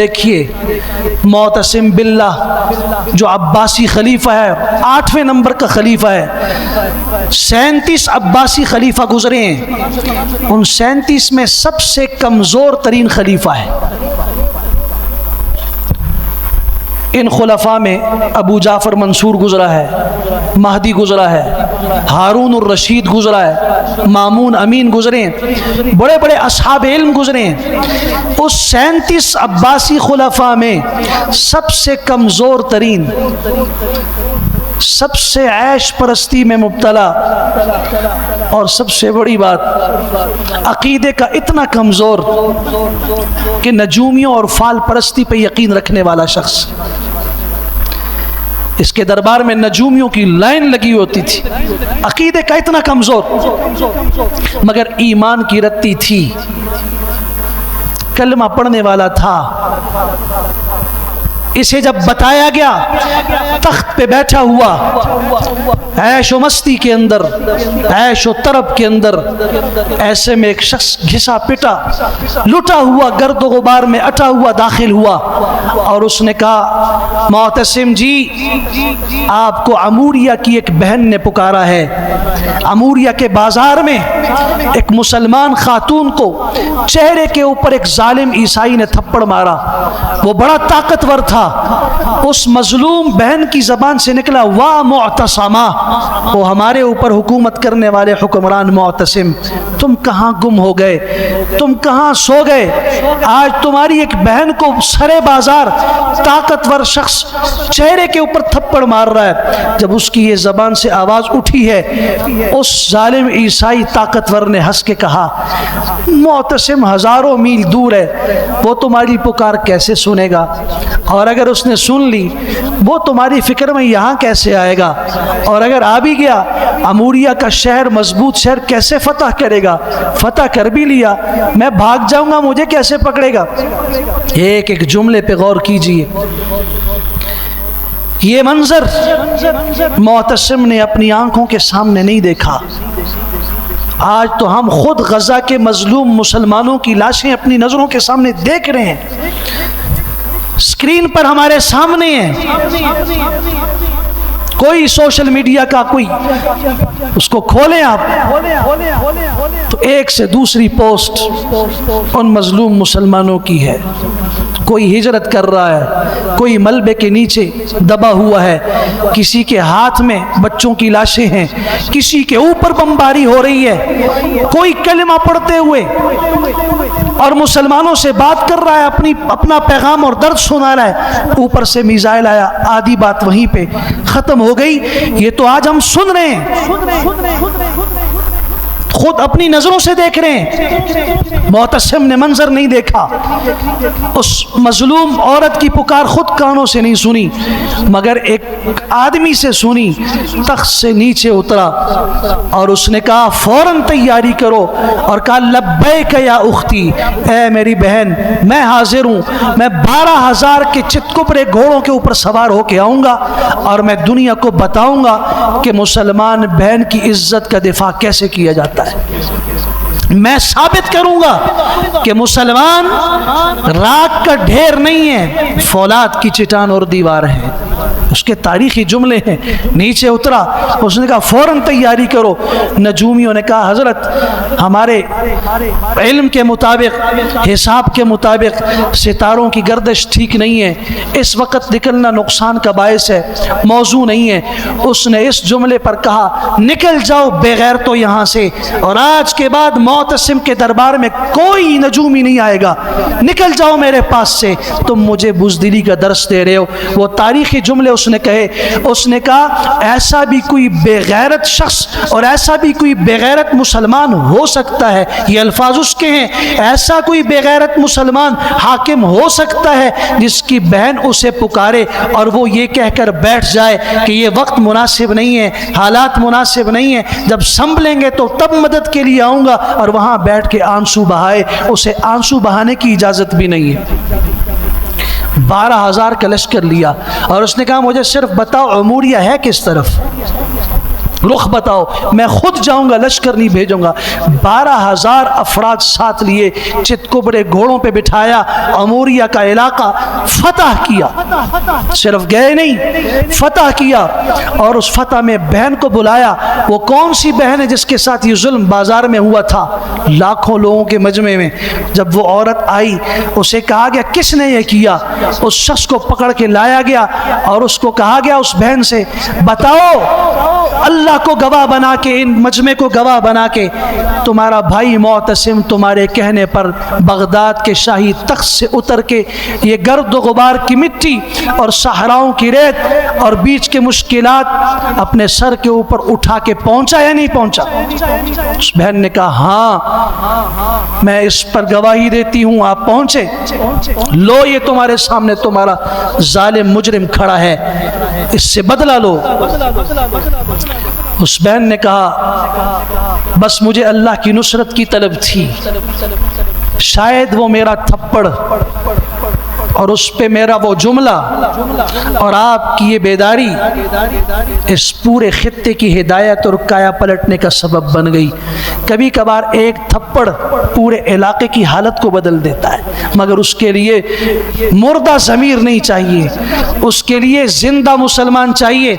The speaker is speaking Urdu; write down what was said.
دیکھیے معتصم باللہ جو عباسی خلیفہ ہے، 8ویں نمبر کا خلیفہ ہے، 37 عباسی خلیفہ گزرے ہیں، ان 37 میں سب سے کمزور ترین خلیفہ ہے۔ ان خلفاء میں ابو جعفر منصور گزرا ہے، مہدی گزرا ہے، ہارون الرشید گزرا ہے، مامون امین گزرے ہیں، بڑے بڑے اصحاب علم گزرے ہیں۔ اس 37 عباسی خلفاء میں سب سے کمزور ترین، سب سے عیش پرستی میں مبتلا، اور سب سے بڑی بات عقیدے کا اتنا کمزور کہ نجومیوں اور فال پرستی پہ یقین رکھنے والا شخص۔ اس کے دربار میں نجومیوں کی لائن لگی ہوتی تھی، عقیدے کا اتنا کمزور مگر ایمان کی رتی تھی، کلمہ پڑھنے والا تھا۔ اسے جب بتایا گیا تخت پہ بیٹھا ہوا عیش و مستی کے اندر، عیش و طرب کے اندر، ایسے میں ایک شخص گھسا پٹا لٹا ہوا گرد و غبار میں اٹا ہوا داخل ہوا، اور اس نے کہا معتصم جی آپ کو عموریہ کی ایک بہن نے پکارا ہے۔ عموریہ کے بازار میں ایک مسلمان خاتون کو چہرے کے اوپر ایک ظالم عیسائی نے تھپڑ مارا، وہ بڑا طاقتور تھا، اس مظلوم بہن کی زبان سے نکلا واہ معتصمہ، وہ ہمارے اوپر حکومت کرنے والے حکمران معتصم، تم کہاں گم ہو گئے، تم کہاں سو گئے؟ آج تمہاری ایک بہن کو سرے بازار طاقتور شخص چہرے کے اوپر تھپڑ مار رہا ہے۔ جب اس کی یہ زبان سے آواز اٹھی ہے، اس ظالم عیسائی طاقتور نے ہنس کے کہا معتصم ہزاروں میل دور ہے، وہ تمہاری پکار کیسے سنے گا؟ اور اگر اس نے سن لی وہ تمہاری فکر میں یہاں کیسے آئے گا؟ اور اگر آ بھی گیا عموریہ کا شہر مضبوط شہر کیسے فتح کرے گا؟ فتح کر بھی لیا میں بھاگ جاؤں گا، مجھے کیسے پکڑے گا؟ ایک ایک جملے پہ غور کیجئے۔ یہ منظر معتصم نے اپنی آنکھوں کے سامنے نہیں دیکھا۔ آج تو ہم خود غزہ کے مظلوم مسلمانوں کی لاشیں اپنی نظروں کے سامنے دیکھ رہے ہیں، اسکرین پر ہمارے سامنے ہیں۔ کوئی سوشل میڈیا کا کوئی اس کو کھولیں آپ تو ایک سے دوسری پوسٹ ان مظلوم مسلمانوں کی ہے۔ کوئی ہجرت کر رہا ہے، کوئی ملبے کے نیچے دبا ہوا ہے، کسی کے ہاتھ میں بچوں کی لاشیں ہیں، کسی کے اوپر بمباری ہو رہی ہے، کوئی کلمہ پڑھتے ہوئے اور مسلمانوں سے بات کر رہا ہے، اپنا پیغام اور درد سنا رہا ہے، اوپر سے میزائل آیا، آدھی بات وہیں پہ ختم ہو گئی۔ یہ تو آج ہم سن رہے ہیں، خود اپنی نظروں سے دیکھ رہے ہیں۔ معتصم نے منظر نہیں دیکھا، اس مظلوم عورت کی پکار خود کانوں سے نہیں سنی مگر ایک آدمی سے سنی، تخت سے نیچے اترا اور اس نے کہا فوراً تیاری کرو، اور کہا لبیک یا اختی، اے میری بہن میں حاضر ہوں، میں 12,000 کے چتکبرے گھوڑوں کے اوپر سوار ہو کے آؤں گا اور میں دنیا کو بتاؤں گا کہ مسلمان بہن کی عزت کا دفاع کیسے کیا جاتا ہے۔ میں ثابت کروں گا کہ مسلمان راک کا ڈھیر نہیں ہے، فولاد کی چٹان اور دیوار ہے۔ اس کے تاریخی جملے ہیں۔ نیچے اترا، اس نے کہا فوراً تیاری کرو۔ نجومیوں نے کہا حضرت ہمارے علم کے مطابق، حساب کے مطابق ستاروں کی گردش ٹھیک نہیں ہے، اس وقت نکلنا نقصان کا باعث ہے، موضوع نہیں ہے۔ اس نے اس جملے پر کہا نکل جاؤ بے غیرتو یہاں سے، اور آج کے بعد معتصم کے دربار میں کوئی نجومی نہیں آئے گا، نکل جاؤ میرے پاس سے، تم مجھے بزدلی کا درس دے رہے ہو۔ وہ تاریخی جملے اس نے کہے، اس نے کہا ایسا بھی کوئی بے غیرت شخص اور ایسا بھی کوئی بے غیرت مسلمان ہو سکتا ہے، یہ الفاظ اس کے ہیں، ایسا کوئی بے غیرت مسلمان حاکم ہو سکتا ہے جس کی بہن اسے پکارے اور وہ یہ کہہ کر بیٹھ جائے کہ یہ وقت مناسب نہیں ہے، حالات مناسب نہیں ہے، جب سنبھلیں گے تو تب مدد کے لیے آؤں گا، اور وہاں بیٹھ کے آنسو بہائے۔ اسے آنسو بہانے کی اجازت بھی نہیں ہے۔ 12,000 کا لشکر لیا اور اس نے کہا مجھے صرف بتاؤ عموریہ ہے کس طرف؟ رخ بتاؤ، میں خود جاؤں گا، لشکر نہیں بھیجوں گا۔ 12,000 افراد ساتھ لیے، چتکبرے گھوڑوں پہ بٹھایا، اموریہ کا علاقہ فتح کیا۔ صرف گئے نہیں، فتح کیا، اور اس فتح میں بہن کو بلایا۔ وہ کون سی بہن ہے جس کے ساتھ یہ ظلم بازار میں ہوا تھا لاکھوں لوگوں کے مجمع میں؟ جب وہ عورت آئی، اسے کہا گیا کس نے یہ کیا؟ اس شخص کو پکڑ کے لایا گیا اور اس کو کہا گیا اس بہن سے، بتاؤ اللہ کو گواہ بنا کے، ان مجمع کو گواہ بنا کے، تمہارا بھائی معتصم تمہارے کہنے پر بغداد کے شاہی تخت سے اتر کے یہ گرد و غبار کی مٹی اور صحراؤں کی ریت اور بیچ کے مشکلات اپنے سر کے اوپر اٹھا کے پہنچا یا نہیں پہنچا؟ اس بہن نے کہا ہاں میں اس پر گواہی دیتی ہوں، آپ پہنچے۔ لو یہ تمہارے سامنے تمہارا ظالم مجرم کھڑا ہے، اس سے بدلہ لو۔ اس بہن نے کہا بس مجھے اللہ کی نصرت کی طلب تھی، شاید وہ میرا تھپڑ اور اس پہ میرا وہ جملہ اور آپ کی یہ بیداری اس پورے خطے کی ہدایت اور کایا پلٹنے کا سبب بن گئی۔ کبھی کبھار ایک تھپڑ پورے علاقے کی حالت کو بدل دیتا ہے، مگر اس کے لیے مردہ ضمیر نہیں چاہیے، اس کے لیے زندہ مسلمان چاہیے۔